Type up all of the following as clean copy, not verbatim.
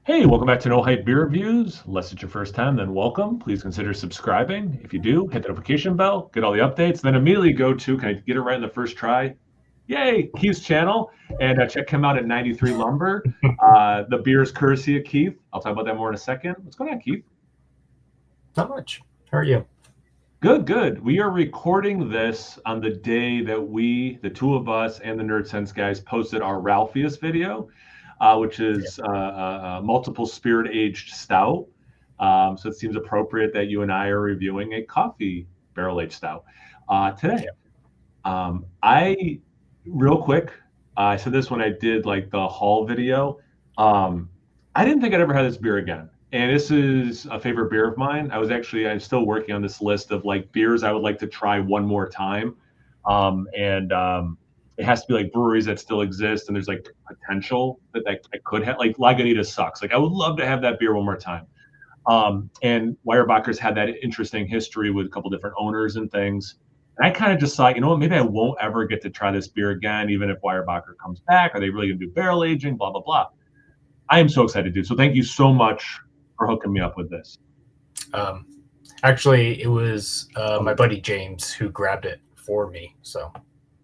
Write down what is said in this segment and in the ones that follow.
Hey, welcome back to No Hype Beer Reviews. Unless it's your first time, then welcome. Please consider subscribing. If you do, hit the notification bell, get all the updates, then immediately go to, can I get it right in the first try? Yay, Keith's channel, and check him out at 93 Lumber. The beer is courtesy of Keith. I'll talk about that more in a second. What's going on, Keith? Not much. How are you? Good, good. We are recording this on the day that we, the two of us and the Nerd Sense guys, posted our Ralphius video, which is multiple spirit aged stout. So it seems appropriate that you and I are reviewing a coffee barrel aged stout today. Real quick, I said this when I did like the haul video. I didn't think I'd ever have this beer again. And this is a favorite beer of mine. I'm still working on this list of like beers I would like to try one more time. It has to be like breweries that still exist. And there's like potential that I could have, like Lagunitas sucks. Like I would love to have that beer one more time. And Weyerbacher's had that interesting history with a couple different owners and things. And I kind of just thought, you know what, maybe I won't ever get to try this beer again, even if Weyerbacher comes back. Are they really going to do barrel aging? Blah, blah, blah. I am so excited, dude. So thank you so much for hooking me up with this. Um, Actually, it was my buddy James who grabbed it for me. So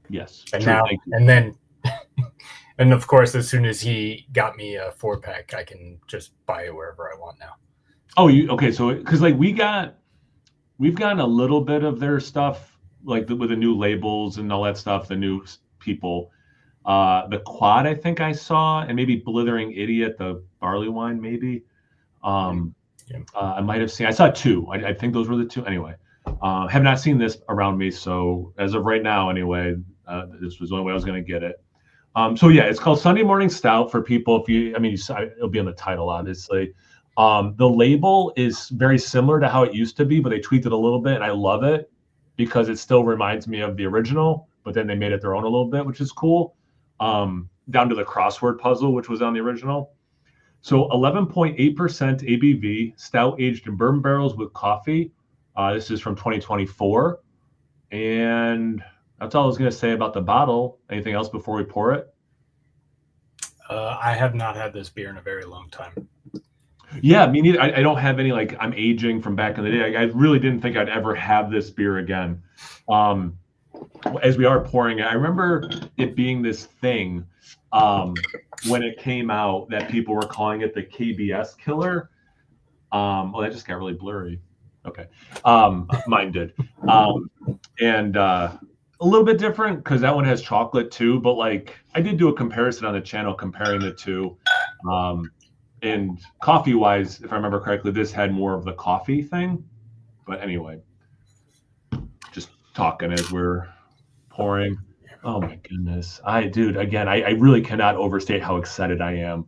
yes, and true, now and then, and of course, as soon as he got me a 4-pack, I can just buy it wherever I want now. Oh, okay? So because like we've gotten a little bit of their stuff, like with the new labels and all that stuff, the new people. The Quad, I think I saw, and maybe Blithering Idiot, the barley wine, maybe. I might have seen. I saw two. I think those were the two. Anyway, have not seen this around me. So as of right now, anyway, this was the only way I was going to get it. So yeah, it's called Sunday Morning Stout for people. It'll be on the title, obviously. The label is very similar to how it used to be, but they tweaked it a little bit, and I love it because it still reminds me of the original. But then they made it their own a little bit, which is cool. Down to the crossword puzzle, which was on the original. So 11.8% ABV, stout aged in bourbon barrels with coffee. This is from 2024. And that's all I was going to say about the bottle. Anything else before we pour it? I have not had this beer in a very long time. Yeah, me neither. I don't have any, like, I'm aging from back in the day. I really didn't think I'd ever have this beer again. As we are pouring it, I remember it being this thing when it came out that people were calling it the KBS killer. That just got really blurry. Okay. Mine did. And a little bit different because that one has chocolate too, but like I did do a comparison on the channel comparing the two. And coffee wise, if I remember correctly, this had more of the coffee thing. But anyway, just talking as we're pouring. Oh my goodness. I really cannot overstate how excited I am.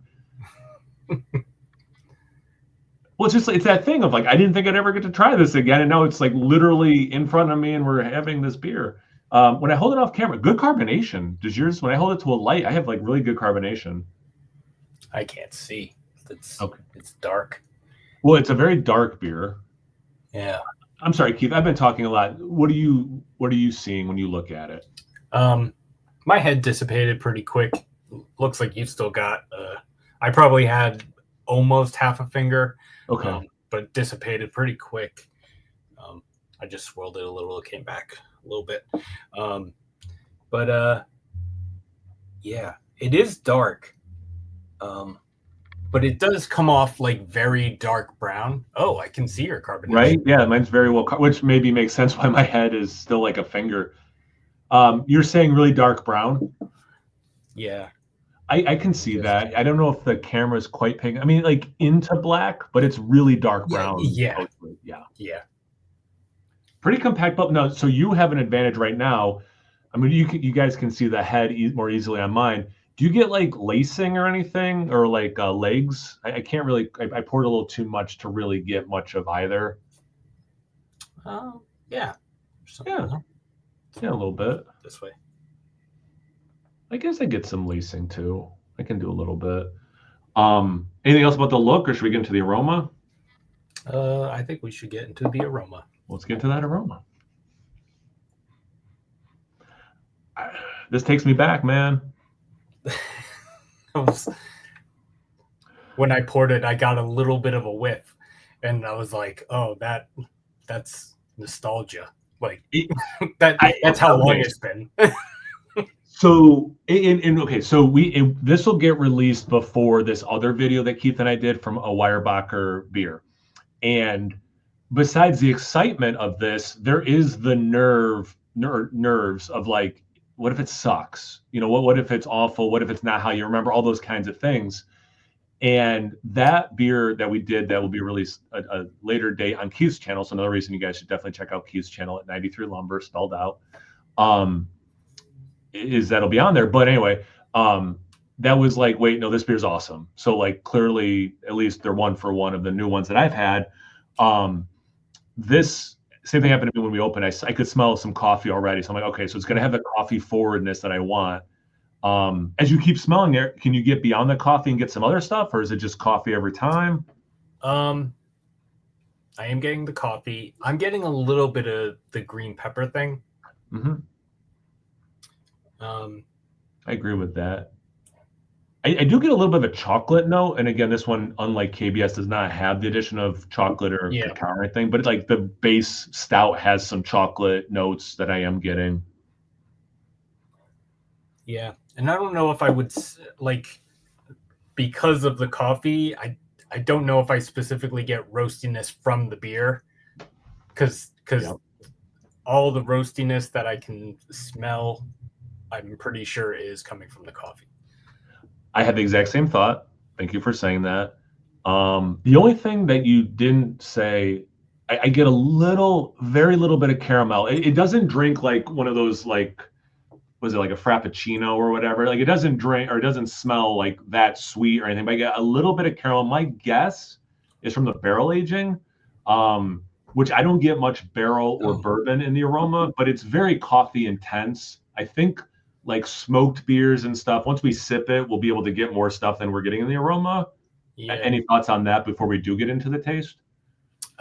Well, it's that thing of like, I didn't think I'd ever get to try this again. And now it's like literally in front of me and we're having this beer. When I hold it off camera, good carbonation. Does yours, when I hold it to a light, I have like really good carbonation. I can't see. It's dark. Well, it's a very dark beer. Yeah. I'm sorry, Keith. I've been talking a lot. What are you seeing when you look at it? My head dissipated pretty quick. Looks like you've still got. I probably had almost half a finger. Okay. But it dissipated pretty quick. I just swirled it a little. It came back a little bit. Yeah, it is dark. But it does come off like very dark brown. Oh, I can see your carbonation. Right? Yeah, mine's very well, which maybe makes sense why my head is still like a finger. You're saying really dark brown? Yeah. I can see that. I don't know if the camera is quite pink. I mean, like into black, but it's really dark brown. Yeah. Yeah. Pretty compact, but no. So you have an advantage right now. I mean, you guys can see the head more easily on mine. Do you get like lacing or anything, or like legs? I can't really. I poured a little too much to really get much of either. Yeah. Yeah, a little bit. This way. I guess I get some lacing too. I can do a little bit. Anything else about the look, or should we get into the aroma? I think we should get into the aroma. Let's get into that aroma. This takes me back, man. when I poured it, I got a little bit of a whiff, and I was like, "Oh, that's nostalgia." Like that's how long okay. it's been. So, okay, so this will get released before this other video that Keith and I did from a Weyerbacher beer. And besides the excitement of this, there is the nerves of like, what if it sucks? What if it's awful? What if it's not how you remember? All those kinds of things. And that beer that we did that will be released a later date on Keith's channel. So another reason you guys should definitely check out Keith's channel at 93 Lumber, spelled out. Is that'll be on there. But anyway, that was like, wait, no, this beer's awesome. So like clearly, at least they're 1-for-1 of the new ones that I've had. This same thing happened to me when we opened. I could smell some coffee already. So I'm like, okay, so it's going to have the coffee forwardness that I want. As you keep smelling it, can you get beyond the coffee and get some other stuff, or is it just coffee every time? I am getting the coffee. I'm getting a little bit of the green pepper thing. Mm-hmm. I agree with that. I do get a little bit of a chocolate note, and again, this one, unlike KBS, does not have the addition of chocolate or cacao or anything. But it's like the base stout has some chocolate notes that I am getting. Yeah, and I don't know if I would like because of the coffee. I don't know if I specifically get roastiness from the beer because all the roastiness that I can smell, I'm pretty sure is coming from the coffee. I had the exact same thought. Thank you for saying that. The only thing that you didn't say, I get very little bit of caramel. It doesn't drink like one of those, like, was it like a Frappuccino or whatever? Like it doesn't drink or it doesn't smell like that sweet or anything, but I get a little bit of caramel. My guess is from the barrel aging, which I don't get much barrel or bourbon in the aroma, but it's very coffee intense. I think like smoked beers and stuff, once we sip it, we'll be able to get more stuff than we're getting in the aroma. Yeah. Any thoughts on that before we do get into the taste?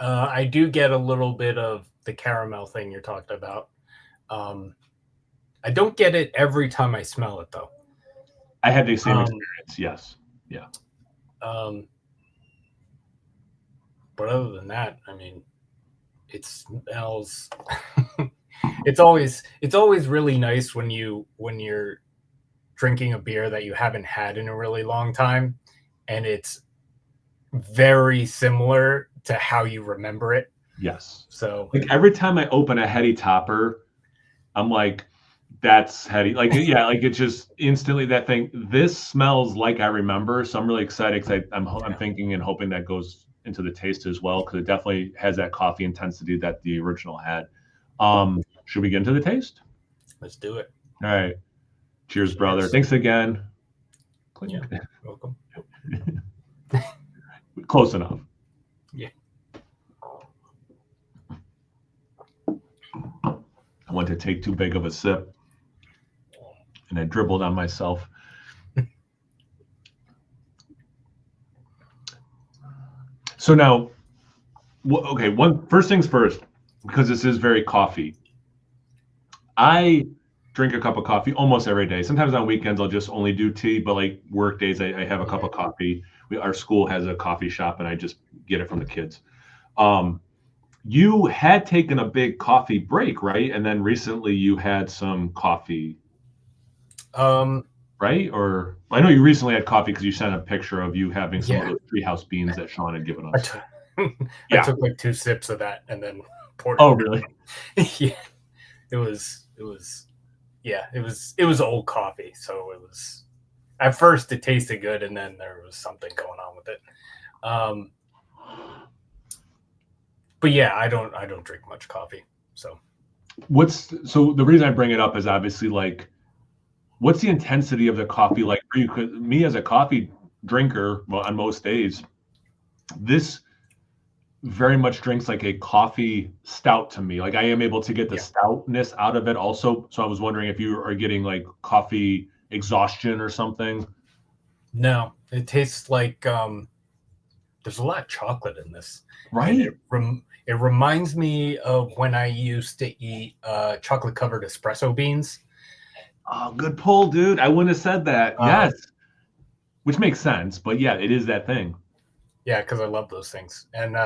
I do get a little bit of the caramel thing you're talking about. I don't get it every time I smell it, though. I had the same experience, yes. Yeah. But other than that, I mean, it smells... It's always really nice when you're drinking a beer that you haven't had in a really long time, and it's very similar to how you remember it. Yes. So like every time I open a heady topper, I'm like, that's heady. Like, yeah, like it's just instantly that thing. This smells like I remember. So I'm really excited because I'm thinking and hoping that goes into the taste as well, because it definitely has that coffee intensity that the original had. Should we get into the taste? Let's do it. All right. Cheers, brother. Thanks again. Yeah, welcome. Close enough. Yeah. I went to take too big of a sip, and I dribbled on myself. So now, okay, first things first, because this is very coffee. I drink a cup of coffee almost every day. Sometimes on weekends I'll just only do tea, but like work days I have a cup of coffee. Our school has a coffee shop, and I just get it from the kids. You had taken a big coffee break, right? And then recently you had some coffee, right? Or I know you recently had coffee because you sent a picture of you having some of those treehouse beans that Sean had given us. I took like 2 sips of that and then poured it. Oh, really? Yeah. It was old coffee, so it was, at first it tasted good, and then there was something going on with it. But yeah, I don't drink much coffee. So the reason I bring it up is obviously like, what's the intensity of the coffee like for you? 'Cause me as a coffee drinker, well, on most days, this very much drinks like a coffee stout to me. Like I am able to get the stoutness out of it also. So I was wondering if you are getting like coffee exhaustion or something. No, it tastes like there's a lot of chocolate in this. Right. It reminds me of when I used to eat chocolate covered espresso beans. Oh, good pull, dude. I wouldn't have said that. Yes. which makes sense. But yeah, it is that thing. Yeah, because I love those things. And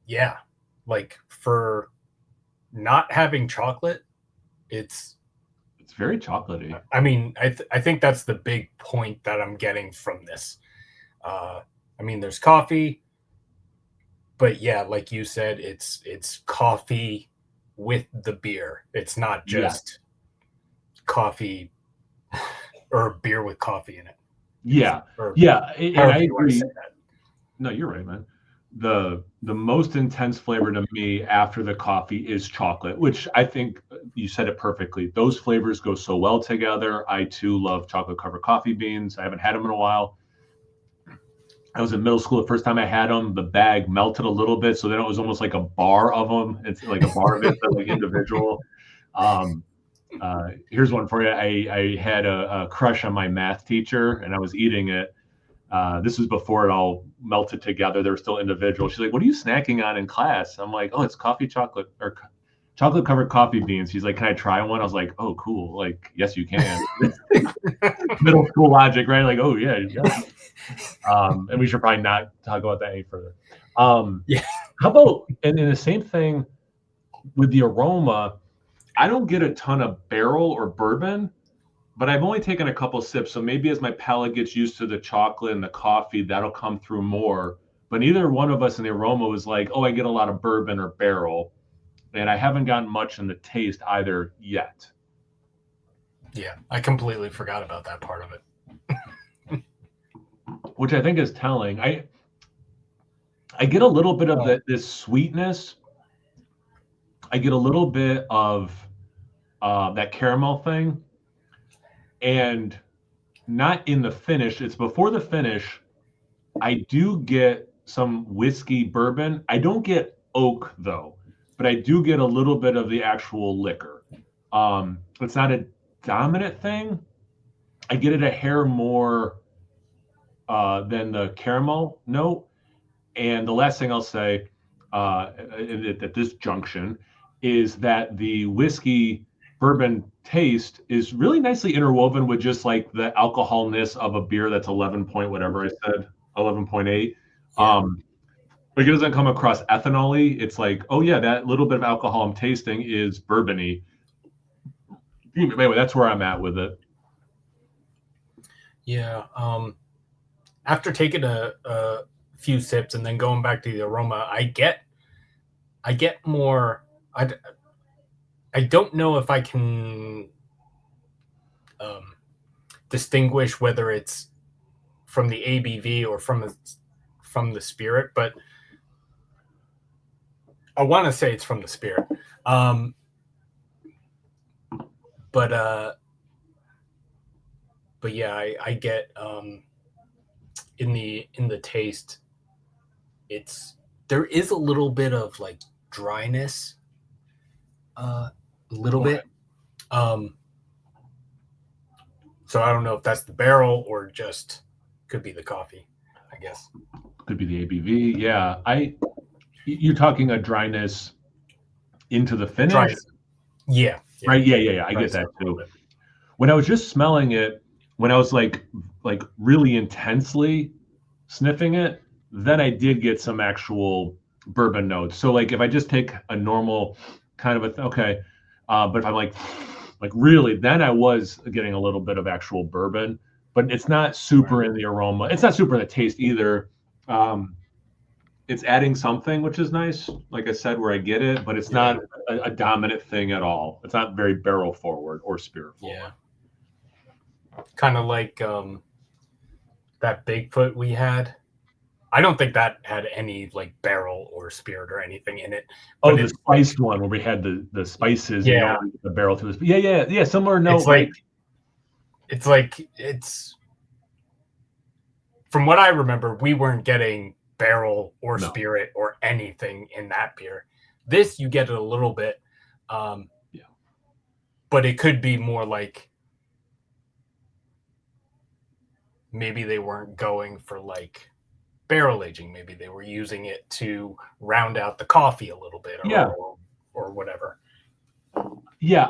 yeah, like for not having chocolate, it's very chocolatey. I mean, I think that's the big point that I'm getting from this. I mean, there's coffee, but yeah, like you said, it's coffee with the beer. It's not just coffee or beer with coffee in it. Yeah, or yeah, and I however you want to agree. say that. No, you're right, man. The most intense flavor to me after the coffee is chocolate, which I think you said it perfectly. Those flavors go so well together. I too love chocolate covered coffee beans. I haven't had them in a while. I was in middle school the first time I had them. The bag melted a little bit, so then it was almost like a bar of them. It's like a bar of it, but like individual. Um, Here's one for you. I had a crush on my math teacher, and I was eating it. This was before it all melted together. They were still individual. She's like, "What are you snacking on in class?" I'm like, "Oh, it's coffee chocolate or chocolate covered coffee beans." She's like, "Can I try one?" I was like, "Oh, cool. Like, yes, you can." Middle school logic, right? Like, oh yeah, yeah. And we should probably not talk about that any further. Yeah. How about and then the same thing with the aroma? I don't get a ton of barrel or bourbon, but I've only taken a couple sips. So maybe as my palate gets used to the chocolate and the coffee, that'll come through more. But neither one of us in the aroma was like, oh, I get a lot of bourbon or barrel. And I haven't gotten much in the taste either yet. Yeah, I completely forgot about that part of it. Which I think is telling. I get a little bit of this sweetness. I get a little bit of that caramel thing. And not in the finish. It's before the finish. I do get some whiskey bourbon. I don't get oak though, but I do get a little bit of the actual liquor. It's not a dominant thing. I get it a hair more than the caramel note. And the last thing I'll say at this junction is that the whiskey bourbon taste is really nicely interwoven with just like the alcoholness of a beer that's 11 point whatever I said, 11.8. Yeah. Like it doesn't come across ethanol-y. It's like, oh yeah, that little bit of alcohol I'm tasting is bourbon-y. Anyway, that's where I'm at with it. Yeah. After taking a few sips and then going back to the aroma, I get more. I don't know if I can distinguish whether it's from the ABV or from the spirit, but I want to say it's from the spirit. But yeah, I get in the taste, there is a little bit of like dryness, a little bit. So I don't know if that's the barrel or just could be the coffee, I guess. Could be the ABV. Yeah. You're talking a dryness into the finish? Dryness. Yeah. Right. Yeah. I get that too. When I was just smelling it, when I was like really intensely sniffing it, then I did get some actual bourbon notes. So like if I just take a normal kind of okay, but if I'm like really, then I was getting a little bit of actual bourbon, but it's not super in the aroma. It's not super in the taste either. It's adding something, which is nice. Like I said, where I get it, but it's not a dominant thing at all. It's not very barrel forward or spirit forward. Yeah. Kind of like that Bigfoot we had. I don't think that had any like barrel or spirit or anything in it. Oh, the spiced one where we had the spices. Yeah. And the barrel to this. Yeah. Similar note. It's like from what I remember, we weren't getting barrel or spirit or anything in that beer. This you get it a little bit, but it could be more like maybe they weren't going for like barrel aging. Maybe they were using it to round out the coffee a little bit, or whatever. Yeah,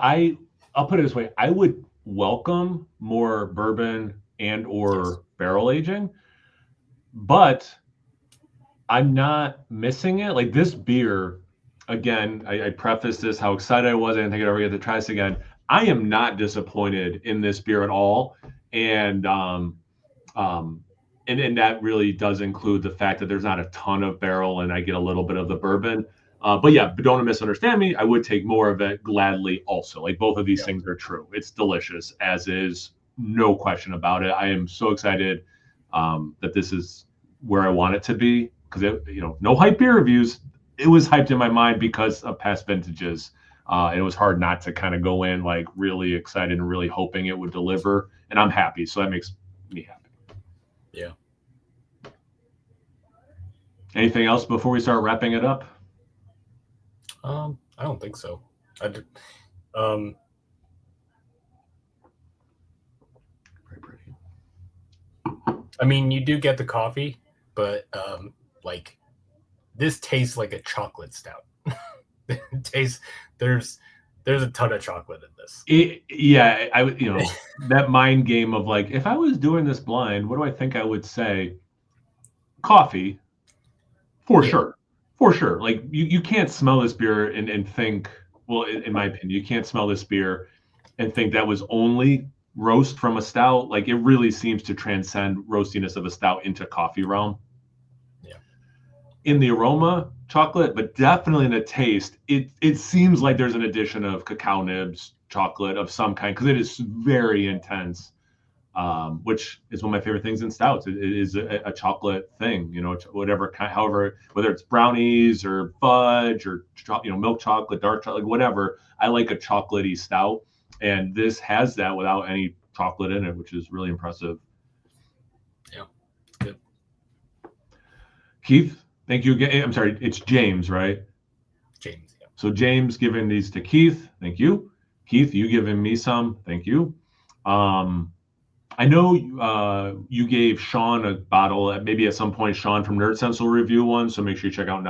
I'll put it this way: I would welcome more bourbon and or barrel aging, but I'm not missing it. Like this beer, again, I preface this how excited I was. I didn't think I'd ever get to try this again. I am not disappointed in this beer at all, and um, and that really does include the fact that there's not a ton of barrel, and I get a little bit of the bourbon. But yeah, but don't misunderstand me. I would take more of it gladly. Also, like both of these things are true. It's delicious, as is, no question about it. I am so excited that this is where I want it to be because no hype beer reviews. It was hyped in my mind because of past vintages. And it was hard not to kind of go in like really excited and really hoping it would deliver. And I'm happy. So that makes me happy. Yeah. Anything else before we start wrapping it up? I don't think so. Very pretty. I mean, you do get the coffee, but like this tastes like a chocolate stout. It tastes there's a ton of chocolate in this. I would, that mind game of like, if I was doing this blind, what do I think I would say? Coffee, for sure. Like you can't smell this beer and think, well, in my opinion, you can't smell this beer and think that was only roast from a stout. Like it really seems to transcend roastiness of a stout into coffee realm. Yeah. In the aroma, chocolate, but definitely in the taste, it seems like there's an addition of cacao nibs, chocolate of some kind, because it is very intense, which is one of my favorite things in stouts. It is a chocolate thing, whatever kind, however, whether it's brownies or fudge or milk chocolate, dark chocolate, whatever. I like a chocolatey stout, and this has that without any chocolate in it, which is really impressive. Yeah, good. Keith, thank you again. I'm sorry, it's James, right? James, yeah. So James giving these to Keith. Thank you. Keith, you giving me some. Thank you. I know you gave Sean a bottle. Maybe at some point, Sean from Nerd Sense will review one. So make sure you check out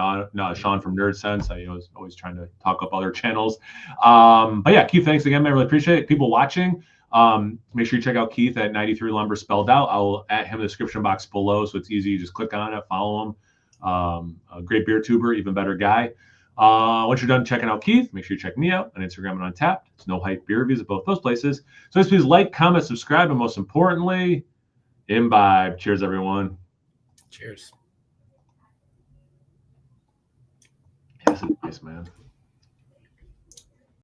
Sean from Nerd Sense. I was always trying to talk up other channels. But yeah, Keith, thanks again. I really appreciate it. People watching, make sure you check out Keith at 93 Lumber spelled out. I'll add him in the description box below, so it's easy. You just click on it, follow him. A great beer tuber, even better guy. Once you're done checking out Keith, make sure you check me out on Instagram and on Tapped. It's No Hype Beer Reviews at both those places. So please like, comment, subscribe, and most importantly, imbibe. Cheers, everyone. Cheers. Yes, it's nice, man.